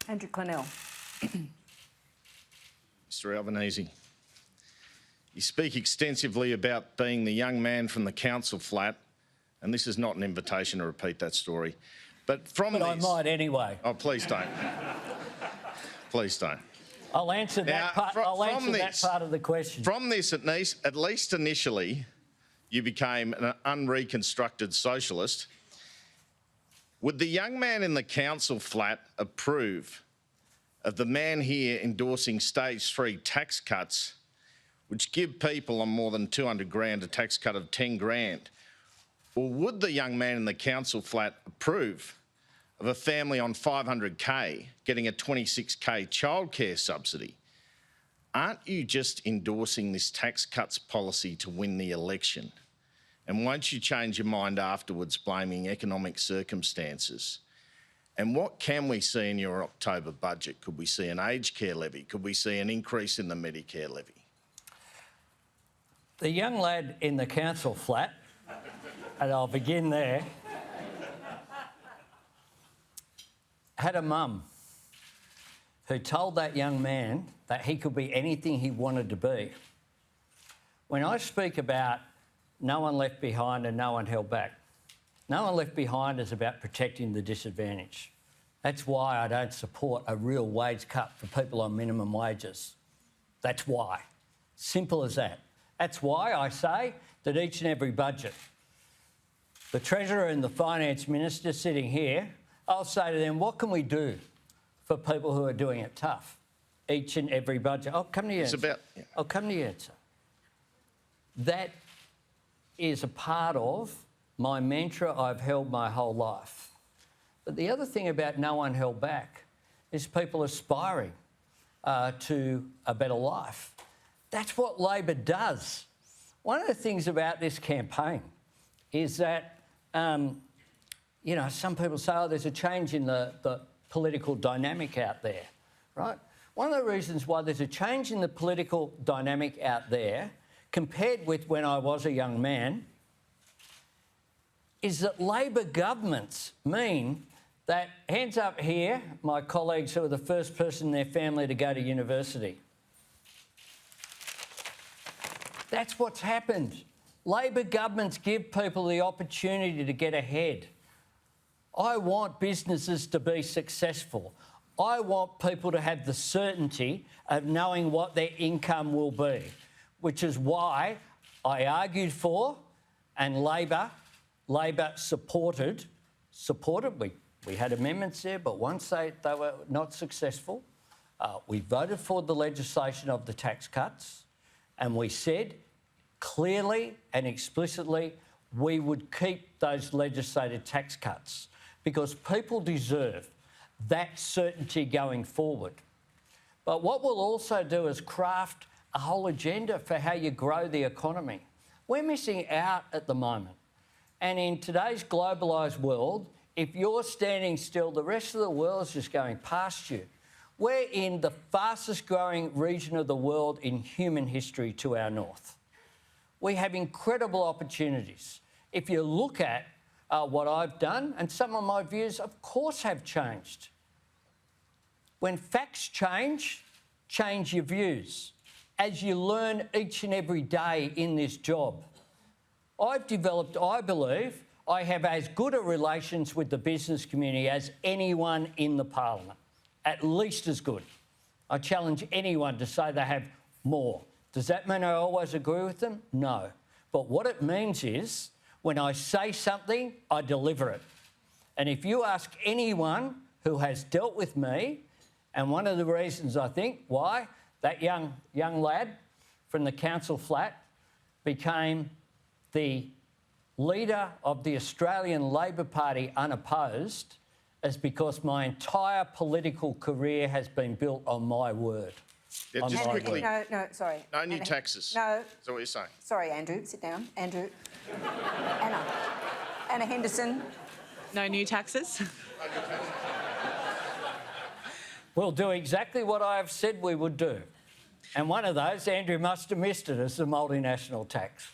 Andrew Clennell. Mr Albanese, you speak extensively about being the young man from the council flat, and this is not an invitation to repeat that story. But I might anyway. Oh, please don't. Please don't. I'll answer that part. That part of the question. From this, at least initially, you became an unreconstructed socialist. Would the young man in the council flat approve of the man here endorsing stage 3 tax cuts, which give people on more than 200 grand a tax cut of 10 grand? Or would the young man in the council flat approve of a family on 500k getting a 26k childcare subsidy? Aren't you just endorsing this tax cuts policy to win the election? And won't you change your mind afterwards, blaming economic circumstances? And what can we see in your October budget? Could we see an aged care levy? Could we see an increase in the Medicare levy? The young lad in the council flat, and I'll begin there, had a mum who told that young man that he could be anything he wanted to be. When I speak about no one left behind and no one held back, no one left behind is about protecting the disadvantaged. That's why I don't support a real wage cut for people on minimum wages. That's why. Simple as that. That's why I say that each and every budget, the Treasurer and the Finance Minister sitting here, I'll say to them, what can we do for people who are doing it tough? Each and every budget. I'll come to you. I'll come to you, answer. That is a part of my mantra I've held my whole life. But the other thing about no one held back is people aspiring to a better life. That's what Labor does. One of the things about this campaign is that you know, some people say, oh, there's a change in the political dynamic out there, right? One of the reasons why there's a change in the political dynamic out there compared with when I was a young man is that Labor governments mean that, hands up here, my colleagues who are the first person in their family to go to university. That's what's happened. Labor governments give people the opportunity to get ahead. I want businesses to be successful. I want people to have the certainty of knowing what their income will be, which is why I argued for and Labor supported. We had amendments there, but once they were not successful, we voted for the legislation of the tax cuts, and we said clearly and explicitly we would keep those legislated tax cuts because people deserve that certainty going forward. But what we'll also do is craft a whole agenda for how you grow the economy. We're missing out at the moment. And in today's globalised world, if you're standing still, the rest of the world is just going past you. We're in the fastest growing region of the world in human history to our north. We have incredible opportunities. If you look at what I've done, and some of my views, of course, have changed. When facts change, change your views. As you learn each and every day in this job, I've developed, I believe, I have as good a relations with the business community as anyone in the parliament, at least as good. I challenge anyone to say they have more. Does that mean I always agree with them? No. But what it means is when I say something, I deliver it. And if you ask anyone who has dealt with me, and one of the reasons I think why that young lad from the council flat became the leader of the Australian Labor Party unopposed is because my entire political career has been built on my word. Yeah, just quickly. No, sorry. No new taxes. No. Is that what you're saying? Sorry, Andrew. Sit down. Andrew. Anna Henderson. No new taxes. We'll do exactly what I have said we would do. And one of those, Andrew must have missed it, is the multinational tax.